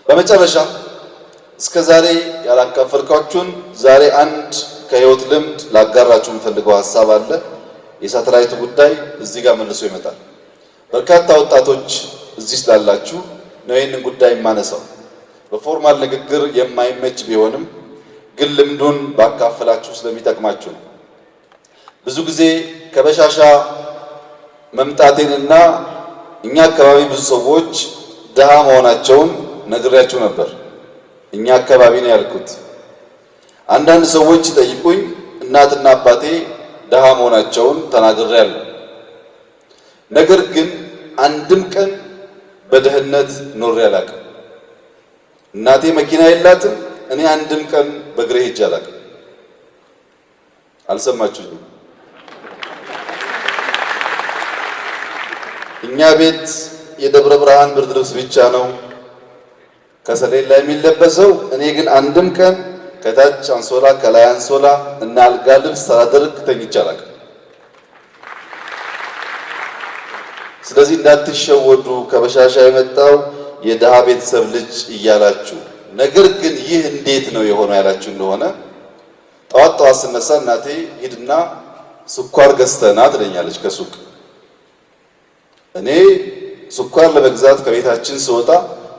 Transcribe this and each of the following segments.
በመጨረሻ እስከዛሬ ያላካፈልኳችሁን ዛሬ አንድ ከህይወት ልምድ ላጋራችሁ የምፈልገው ሐሳብ አለ። የሳተላይት ጉዳይ እዚህ ጋር መልሶ ይመጣል። በርካታ ወጣቶች እዚህ ስላላችሁ ነው ይህንን ጉዳይ የማነሳው። በፎርማል ንግግር የማይመች ቢሆንም ግን ልምዱን ባካፈላችሁ ስለሚጠቅማችሁ ነው። ብዙ ጊዜ ከበሻሻ መምጣቴንና እኛ አካባቢ ብዙ ሰዎች ድሃ መሆናቸውን ነግሬያችሁ ነበር። እኛ አካባቢ ነው ያልኩት። አንዳንድ ሰዎች ሲጠይቁኝ እናትና አባቴ ድሃ መሆናቸውን ተናግሬያለሁ። ነገር ግን አንድም ቀን በድህነት ኖሬ አላውቅም። እናቴ መኪና የላትም፣ እኔ አንድም ቀን በእግሬ ሄጄ አላውቅም። አልሰማችሁኝም? እኛ ቤት የደብረ ብርሃን ብርድ ልብስ ብቻ ነው ከሰሌን ላይ የሚለበሰው። እኔ ግን አንድም ቀን ከታች አንሶላ ከላይ አንሶላ እና አልጋ ልብስ ሳላደርግ ተኝቼ አላውቅም። ስለዚህ እንዳትሸወዱ ከበሻሻ የመጣው የድሃ ቤተሰብ ልጅ እያላችሁ። ነገር ግን ይህ እንዴት ነው የሆነው ያላችሁ እንደሆነ ጠዋት ጠዋት ስነሳ እናቴ ሂድና ስኳር ገዝተና ትለኛለች ከሱቅ። እኔ ስኳር ለመግዛት ከቤታችን ስወጣ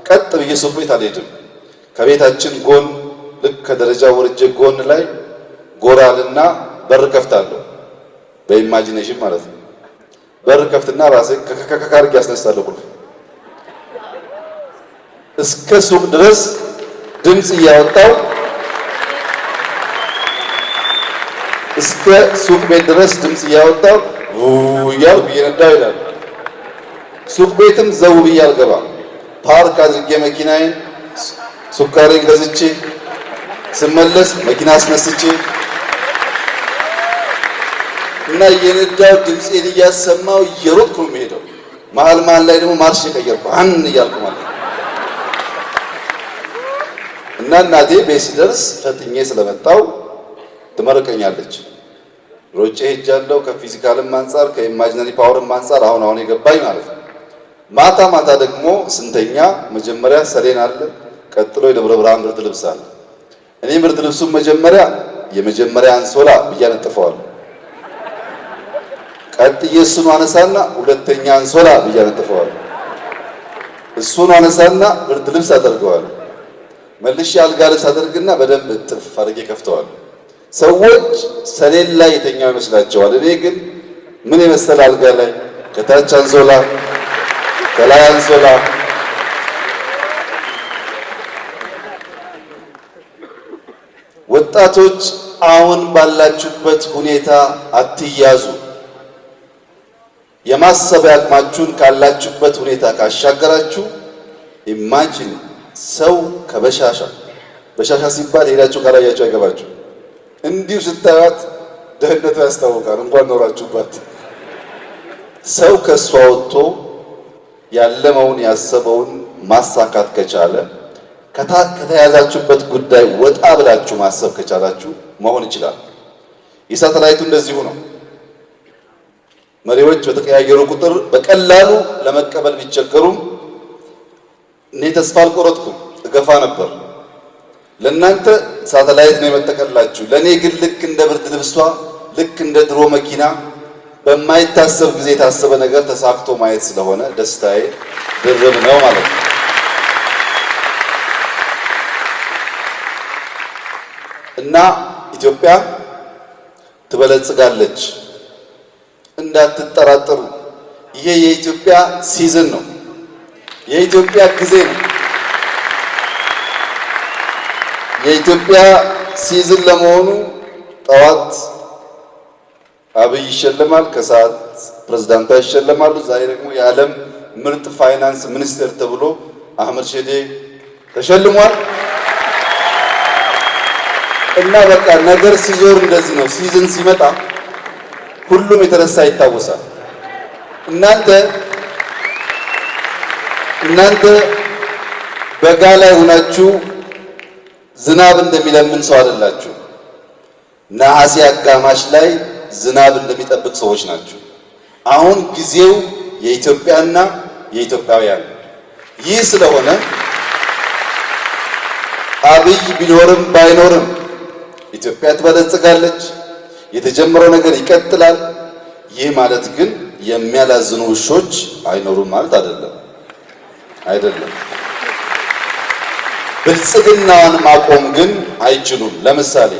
ቀጥ ብዬ ሱቅ ቤት አልሄድም። ከቤታችን ጎን ልክ ከደረጃ ወርጄ ጎን ላይ ጎራልና በር ከፍታለሁ። በኢማጂኔሽን ማለት ነው። በር ከፍትና ራሴ ከከካርግ ያስነሳለሁ ቁልፍ። እስከ ሱቅ ድረስ ድምጽ እያወጣው እስከ ሱቅ ቤት ድረስ ድምጽ እያወጣው እያልኩ እየነዳሁ ይላል። ሱቅ ቤትም ዘው ብዬ አልገባም። ፓርክ አድርጌ መኪናዬን ሱካሬን ገዝቼ ስመለስ መኪና አስነስቼ እና እየነዳሁ ድምፄን እያሰማው እየሮጥኩ ነው የምሄደው። መሀል ላይ ደግሞ ማርሽ የቀየርኩ እያልኩ ማለት ነው። እና እናቴ ቤት ሲደርስ ፈጥኜ ስለመጣው ትመርቀኛለች። ሮጬ ሄጃለሁ። ከፊዚካልም አንፃር ከኢማጂነሪ ፓወርም አንፃር አሁን የገባኝ ማለት ነው። ማታ ማታ ደግሞ ስንተኛ መጀመሪያ ሰሌን አለ፣ ቀጥሎ የደብረ ብርሃን ብርድ ልብስ አለ። እኔ ብርድ ልብሱን የመጀመሪያ አንሶላ ብዬ አነጥፈዋለሁ። ቀጥዬ እሱን አነሳና ሁለተኛ አንሶላ ብዬ አነጥፈዋለሁ። እሱን አነሳና ብርድ ልብስ አደርገዋለሁ። መልሼ አልጋ ልብስ አደርግና በደንብ እጥፍ አድርጌ ከፍተዋለሁ። ሰዎች ሰሌን ላይ የተኛው ይመስላቸዋል። እኔ ግን ምን የመሰለ አልጋ ላይ ከታች አንሶላ ከላይ አንሶላ። ወጣቶች አሁን ባላችሁበት ሁኔታ አትያዙ። የማሰቢያ አቅማችሁን ካላችሁበት ሁኔታ ካሻገራችሁ ኢማጂን ሰው በሻሻ ሲባል ሄዳችሁ ካላያችሁ አይገባችሁ። እንዲሁ ስታዩት ደህንነቱ ያስታውቃል። እንኳን ኖራችሁባት። ሰው ከሷ ወጥቶ ያለመውን ያሰበውን ማሳካት ከቻለ ከተያዛችሁበት ጉዳይ ወጣ ብላችሁ ማሰብ ከቻላችሁ መሆን ይችላል። የሳተላይቱ እንደዚሁ ነው። መሪዎች በተቀያየሩ ቁጥር በቀላሉ ለመቀበል ቢቸገሩም እኔ ተስፋ አልቆረጥኩም፣ እገፋ ነበር። ለእናንተ ሳተላይት ነው የመጠቀላችሁ። ለእኔ ግን ልክ እንደ ብርድ ልብሷ ልክ እንደ ድሮ መኪና በማይታሰብ ጊዜ የታሰበ ነገር ተሳክቶ ማየት ስለሆነ ደስታዬ ድርብ ነው ማለት ነው። እና ኢትዮጵያ ትበለጽጋለች እንዳትጠራጠሩ። ይሄ የኢትዮጵያ ሲዝን ነው፣ የኢትዮጵያ ጊዜ ነው። የኢትዮጵያ ሲዝን ለመሆኑ ጠዋት አብይ ይሸለማል፣ ከሰዓት ፕሬዝዳንቷ ይሸለማሉ። ዛሬ ደግሞ የዓለም ምርጥ ፋይናንስ ሚኒስቴር ተብሎ አህመድ ሼዴ ተሸልሟል። እና በቃ ነገር ሲዞር እንደዚህ ነው። ሲዝን ሲመጣ ሁሉም የተረሳ ይታወሳል። እናንተ በጋ ላይ ሆናችሁ ዝናብ እንደሚለምን ሰው አይደላችሁ። ነሐሴ አጋማሽ ላይ ዝናብ እንደሚጠብቅ ሰዎች ናቸው። አሁን ጊዜው የኢትዮጵያና የኢትዮጵያውያን ይህ ስለሆነ አብይ ቢኖርም ባይኖርም ኢትዮጵያ ትበለጽጋለች፣ የተጀመረው ነገር ይቀጥላል። ይህ ማለት ግን የሚያላዝኑ ውሾች አይኖሩም ማለት አይደለም። ብልጽግናን ማቆም ግን አይችሉም። ለምሳሌ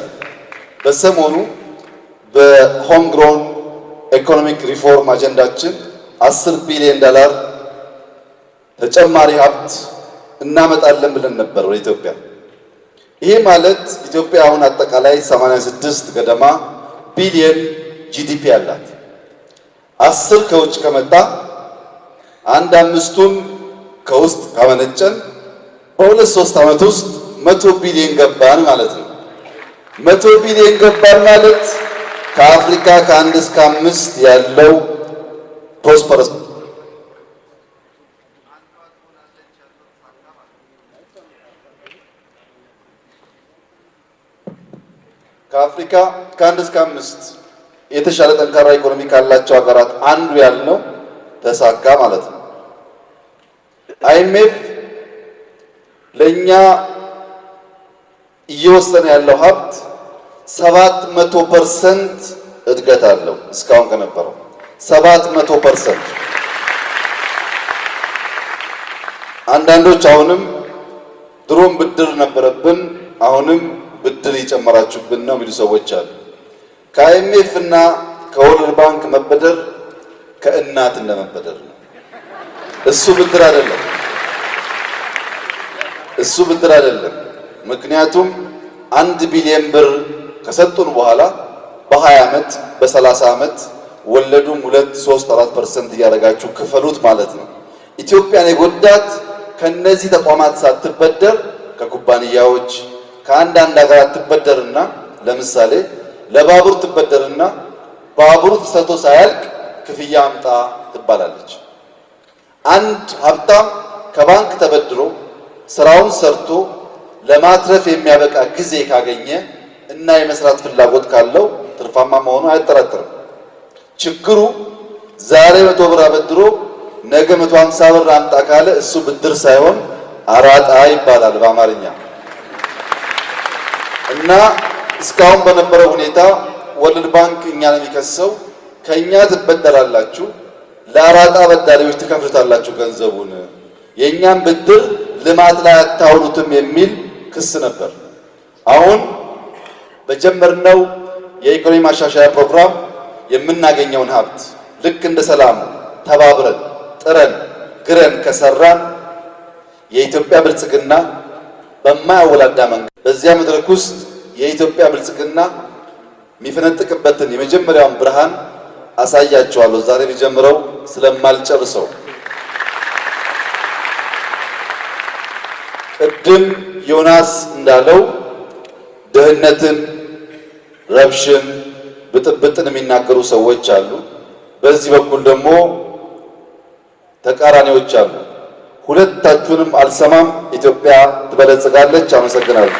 በሰሞኑ በሆም ግሮን ኢኮኖሚክ ሪፎርም አጀንዳችን $10 ቢሊዮን ተጨማሪ ሀብት እናመጣለን ብለን ነበር ወደ ኢትዮጵያ። ይሄ ማለት ኢትዮጵያ አሁን አጠቃላይ 86 ገደማ ቢሊዮን ጂዲፒ አላት። 10 ከውጭ ከመጣ አንድ አምስቱን ከውስጥ ካመነጨን በ2-3 ዓመት ውስጥ 100 ቢሊዮን ገባን ማለት ነው። 100 ቢሊዮን ገባን ማለት ከአፍሪካ ከ1 እስከ 5 ያለው ፕሮስፐረስ ከአፍሪካ ከ1 እስከ 5 የተሻለ ጠንካራ ኢኮኖሚ ካላቸው ሀገራት አንዱ ያልነው ተሳካ ማለት ነው። አይኤምኤፍ ለኛ እየወሰነ ያለው ሀብት 700% እድገት አለው። እስካሁን ከነበረው 700%። አንዳንዶች አሁንም ድሮም ብድር ነበረብን አሁንም ብድር ይጨመራችሁብን ነው የሚሉ ሰዎች አሉ። ከአይኤምኤፍ እና ከወርልድ ባንክ መበደር ከእናት እንደመበደር ነው። እሱ ብድር አይደለም። ምክንያቱም 1 ቢሊዮን ብር ከሰጡን በኋላ በ20 ዓመት በ30 ዓመት ወለዱም 2-3-4% እያደረጋችሁ ክፈሉት ማለት ነው። ኢትዮጵያን የጎዳት ከነዚህ ተቋማት ሳትበደር ከኩባንያዎች ከአንዳንድ ሀገራት ትበደርና ለምሳሌ ለባቡር ትበደርና ባቡሩ ተሰርቶ ሳያልቅ ክፍያ አምጣ ትባላለች። አንድ ሀብታም ከባንክ ተበድሮ ስራውን ሰርቶ ለማትረፍ የሚያበቃ ጊዜ ካገኘ እና የመስራት ፍላጎት ካለው ትርፋማ መሆኑ አይጠራጠርም። ችግሩ ዛሬ 100 ብር አበድሮ ነገ 150 ብር አምጣ ካለ እሱ ብድር ሳይሆን አራጣ ይባላል በአማርኛ። እና እስካሁን በነበረው ሁኔታ ወርልድ ባንክ እኛን የሚከሰው ከኛ ትበደራላችሁ ለአራጣ በዳሪዎች ትከፍሉታላችሁ ገንዘቡን የኛን ብድር ልማት ላይ አታውሉትም የሚል ክስ ነበር። አሁን በጀመርነው የኢኮኖሚ ማሻሻያ ፕሮግራም የምናገኘውን ሀብት ልክ እንደ ሰላም ተባብረን ጥረን ግረን ከሰራን የኢትዮጵያ ብልጽግና በማያወላዳ መንገድ በዚያ መድረክ ውስጥ የኢትዮጵያ ብልጽግና የሚፈነጥቅበትን የመጀመሪያውን ብርሃን አሳያቸዋለሁ። ዛሬ ቢጀምረው ስለማልጨርሰው ቅድም ዮናስ እንዳለው ድህነትን፣ ረብሽን፣ ብጥብጥን የሚናገሩ ሰዎች አሉ። በዚህ በኩል ደግሞ ተቃራኒዎች አሉ። ሁለታችሁንም አልሰማም። ኢትዮጵያ ትበለጽጋለች። አመሰግናለሁ።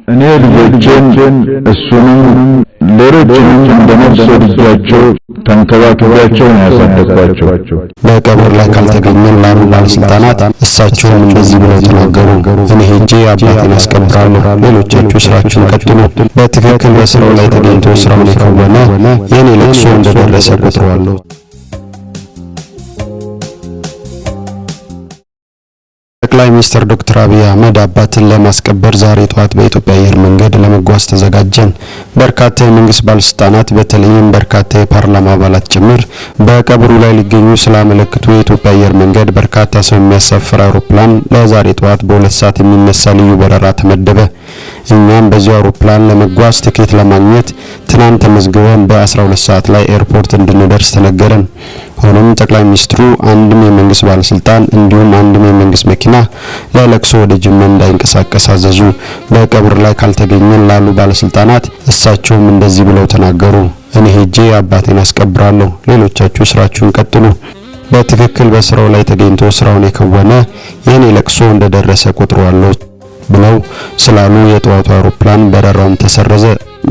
እኔ ልጆችን እሱንም ሌሎችንም እንደነፍስ ወድጃቸው ተንከባክቤያቸው ነው ያሳደግኳቸው። በቀብር ላይ ካልተገኘን ላሉ ባለስልጣናት እሳቸውም እንደዚህ ብለው ተናገሩ። እኔ ሄጄ አባቴን አስቀብራለሁ፣ ሌሎቻችሁ ስራችሁን ቀጥሉ። በትክክል በስራው ላይ ተገኝቶ ስራውን የከወነ የኔ ለቅሶ እንደደረሰ ቆጥረዋለሁ። ጠቅላይ ሚኒስትር ዶክተር አብይ አህመድ አባትን ለማስቀበር ዛሬ ጠዋት በኢትዮጵያ አየር መንገድ ለመጓዝ ተዘጋጀን። በርካታ የመንግስት ባለስልጣናት በተለይም በርካታ የፓርላማ አባላት ጭምር በቀብሩ ላይ ሊገኙ ስላመለከቱ የኢትዮጵያ አየር መንገድ በርካታ ሰው የሚያሳፍር አውሮፕላን ለዛሬ ጠዋት በ2 ሰዓት የሚነሳ ልዩ በረራ ተመደበ። እኛም በዚህ አውሮፕላን ለመጓዝ ትኬት ለማግኘት ትናንት ተመዝግበን በ12 ሰዓት ላይ ኤርፖርት እንድንደርስ ተነገረን። ሆኖም ጠቅላይ ሚኒስትሩ አንድም የመንግስት ባለስልጣን እንዲሁም አንድም የመንግስት መኪና ለለቅሶ ወደ ጅማ እንዳይንቀሳቀስ አዘዙ። በቀብር ላይ ካልተገኘን ላሉ ባለስልጣናት እሳቸውም እንደዚህ ብለው ተናገሩ። እኔ ሄጄ አባቴን አስቀብራለሁ፣ ሌሎቻችሁ ስራችሁን ቀጥሉ። በትክክል በስራው ላይ ተገኝቶ ስራውን የከወነ የኔ ለቅሶ እንደደረሰ ቆጥረዋለሁ ብለው ስላሉ የጠዋቱ አውሮፕላን በረራውም ተሰረዘ።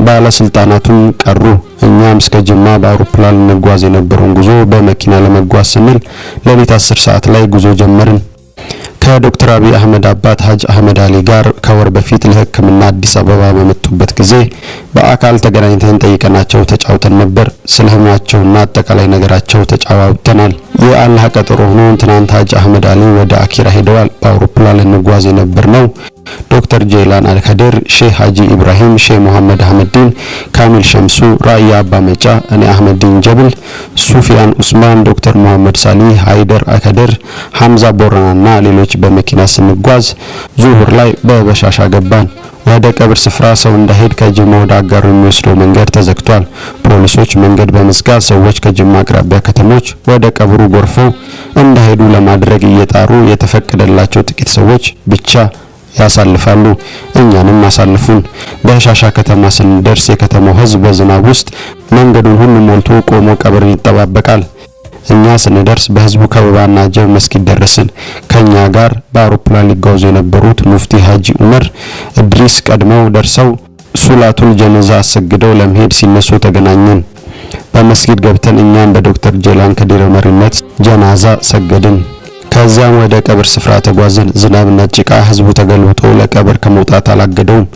ባለስልጣናቱም ቀሩ። እኛም እስከ ጅማ በአውሮፕላን እንጓዝ የነበረውን ጉዞ በመኪና ለመጓዝ ስንል ሌሊት 10 ሰዓት ላይ ጉዞ ጀመርን። ከዶክተር አብይ አህመድ አባት ሀጅ አህመድ አሊ ጋር ከወር በፊት ለሕክምና አዲስ አበባ በመጡበት ጊዜ በአካል ተገናኝተን ጠይቀናቸው ተጫውተን ነበር። ስለ ህመማቸውና አጠቃላይ ነገራቸው ተጫዋውተናል። የአላህ ቀጠሮ ሆኖ ትናንት ሀጅ አህመድ አሊ ወደ አኪራ ሄደዋል። በአውሮፕላን እንጓዝ የነበርነው ዶክተር ጄላን አልከድር፣ ሼህ ሀጂ ኢብራሂም፣ ሼህ መሐመድ አህመዲን፣ ካሚል ሸምሱ፣ ራያ አባ መጫ፣ እኔ አህመዲን ጀብል፣ ሱፊያን ኡስማን፣ ዶክተር መሐመድ ሳሊ፣ ሃይደር አከድር፣ ሐምዛ ቦራናና ሌሎች በመኪና ስንጓዝ ዙሁር ላይ በበሻሻ ገባን። ወደ ቀብር ስፍራ ሰው እንዳይሄድ ከጅማ ወደ አጋሩ የሚወስደው መንገድ ተዘግቷል። ፖሊሶች መንገድ በመዝጋት ሰዎች ከጅማ አቅራቢያ ከተሞች ወደ ቀብሩ ጎርፈው እንዳይሄዱ ለማድረግ እየጣሩ የተፈቀደላቸው ጥቂት ሰዎች ብቻ ያሳልፋሉ። እኛንም አሳልፉን። በሻሻ ከተማ ስንደርስ የከተማው ህዝብ በዝናብ ውስጥ መንገዱን ሁሉ ሞልቶ ቆሞ ቀብርን ይጠባበቃል። እኛ ስንደርስ በህዝቡ ከበባና ጀብ መስጊድ ደረስን። ከኛ ጋር በአውሮፕላን ሊጓዙ የነበሩት ሙፍቲ ሀጂ ዑመር እድሪስ ቀድመው ደርሰው ሱላቱል ጀነዛ አሰግደው ለመሄድ ሲነሱ ተገናኘን። በመስጊድ ገብተን እኛም በዶክተር ጄላን ከዲር መሪነት ጀናዛ ሰገድን። ከዚያም ወደ ቀብር ስፍራ ተጓዝን። ዝናብና ጭቃ ህዝቡ ተገልብጦ ለቀብር ከመውጣት አላገደውም።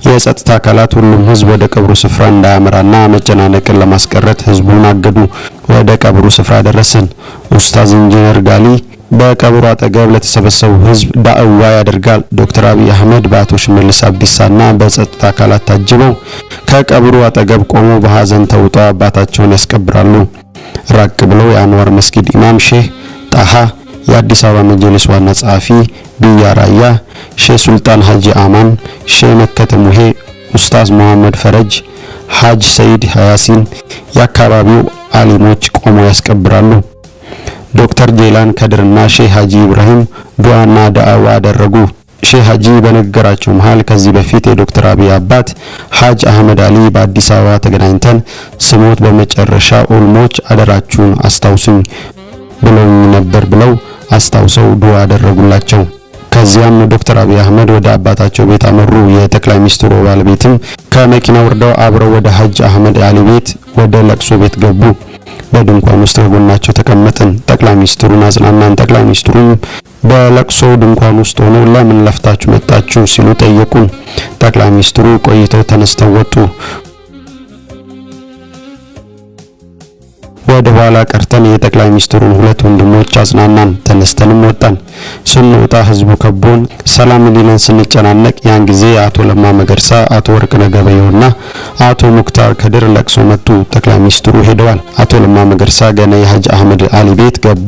የጸጥታ አካላት ሁሉም ህዝብ ወደ ቀብሩ ስፍራ እንዳያመራና መጨናነቅን ለማስቀረት ህዝቡን አገዱ። ወደ ቀብሩ ስፍራ ደረስን። ኡስታዝ ኢንጂነር ጋሊ በቀብሩ አጠገብ ለተሰበሰቡ ህዝብ ዳዕዋ ያደርጋል። ዶክተር አብይ አህመድ በአቶ ሽመልስ አብዲሳና በጸጥታ አካላት ታጅበው ከቀብሩ አጠገብ ቆመው በሐዘን ተውጠው አባታቸውን ያስቀብራሉ። ራቅ ብለው የአንዋር መስጊድ ኢማም ሼህ ጣሃ፣ የአዲስ አበባ መጅሊስ ዋና ጸሐፊ ቢያ ራያ፣ ሼህ ሱልጣን ሀጂ አማን፣ ሼህ መከተ ሙሄ፣ ኡስታዝ መሐመድ ፈረጅ፣ ሀጅ ሰይድ ያሲን የአካባቢው አሊሞች ቆመው ያስቀብራሉ። ዶክተር ጄላን ከድርና ሼህ ሀጂ ኢብራሂም ዱዓና ዳዕዋ አደረጉ። ሼህ ሀጂ በነገራቸው መሃል ከዚህ በፊት የዶክተር አብይ አባት ሀጅ አህመድ አሊ በአዲስ አበባ ተገናኝተን ስሞት በመጨረሻ ኡልሞች አደራችሁን አስታውሱኝ ብለውኝ ነበር ብለው አስታውሰው ዱዓ አደረጉላቸው። ከዚያም ዶክተር አብይ አህመድ ወደ አባታቸው ቤት አመሩ። የጠቅላይ ሚኒስትሩ ባለቤትም ከመኪና ወርደው አብረው ወደ ሀጅ አህመድ አሊ ቤት ወደ ለቅሶ ቤት ገቡ። በድንኳን ውስጥ ከጎናቸው ተቀመጥን። ጠቅላይ ሚኒስትሩን አጽናናን። ጠቅላይ ሚኒስትሩም በለቅሶ ድንኳን ውስጥ ሆነው ለምን ለፍታችሁ መጣችሁ ሲሉ ጠየቁን። ጠቅላይ ሚኒስትሩ ቆይተው ተነስተው ወጡ። ወደ ኋላ ቀርተን የጠቅላይ ሚኒስትሩን ሁለት ወንድሞች አጽናናን። ተነስተንም ወጣን። ስንወጣ ህዝቡ ከቦን ሰላም ሊለን ስንጨናነቅ ያን ጊዜ አቶ ለማ መገርሳ፣ አቶ ወርቅነህ ገበየሁና አቶ ሙክታር ከድር ለቅሶ መጡ። ጠቅላይ ሚኒስትሩ ሄደዋል። አቶ ለማ መገርሳ ገና የሀጅ አህመድ አሊ ቤት ገቡ።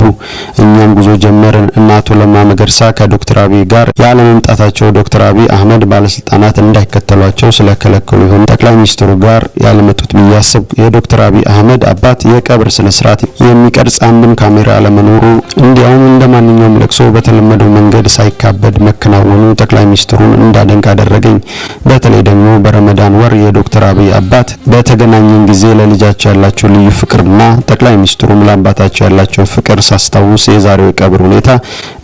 እኛም ጉዞ ጀመርን እና አቶ ለማ መገርሳ ከዶክተር አብይ ጋር ያለ መምጣታቸው ዶክተር አብይ አህመድ ባለስልጣናት እንዳይከተሏቸው ስለከለከሉ ይሆን ጠቅላይ ሚኒስትሩ ጋር ያለመጡት ብያስብ የዶክተር አብይ አህመድ አባት የቀብር ስነ ስርዓት የሚቀርጽ አንድም ካሜራ አለመኖሩ እንዲያውም እንደማንኛውም ለቅሶ በተለመደው መንገድ ሳይካበድ መከናወኑ ጠቅላይ ሚኒስትሩን እንዳደንቅ አደረገኝ። በተለይ ደግሞ በረመዳን ወር የዶክተር አብይ አባት በተገናኘን ጊዜ ለልጃቸው ያላቸው ልዩ ፍቅርና ጠቅላይ ሚኒስትሩም ለአባታቸው ያላቸው ፍቅር ሳስታውስ የዛሬው የቀብር ሁኔታ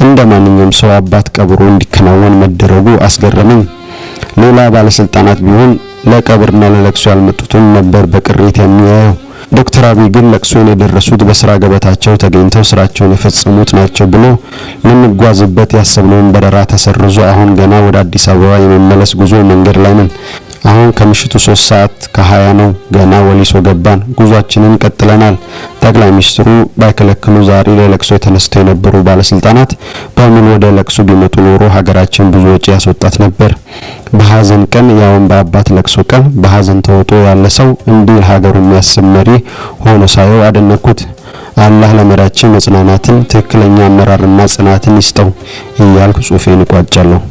እንደማንኛውም ሰው አባት ቀብሩ እንዲከናወን መደረጉ አስገረመኝ። ሌላ ባለስልጣናት ቢሆን ለቀብርና ለለቅሶ ያልመጡትን ነበር በቅሬት የሚያየው። ዶክተር አብይ ግን ለቅሶን የደረሱት በስራ ገበታቸው ተገኝተው ስራቸውን የፈጸሙት ናቸው ብሎ ልንጓዝበት ያሰብነውን በረራ ተሰርዞ አሁን ገና ወደ አዲስ አበባ የመመለስ ጉዞ መንገድ ላይ ነን። አሁን ከምሽቱ 3 ሰዓት ከ20 ነው። ገና ወሊሶ ገባን። ጉዟችንን ቀጥለናል። ጠቅላይ ሚኒስትሩ ባይከለክሉ ዛሬ ለለቅሶ ተነስተው የነበሩ ባለስልጣናት በምን ወደ ለቅሶ ቢመጡ ኖሮ ሀገራችን ብዙ ወጪ ያስወጣት ነበር። በሐዘን ቀን ያውን በአባት ለቅሶ ቀን በሐዘን ተውጦ ያለ ሰው እንዲህ ሀገሩ የሚያስብ መሪ ሆኖ ሳየው አደነኩት። አላህ ለመሪያችን መጽናናትን፣ ትክክለኛ አመራርና ጽናትን ይስጠው እያልኩ ጽሑፌን እቋጫለሁ።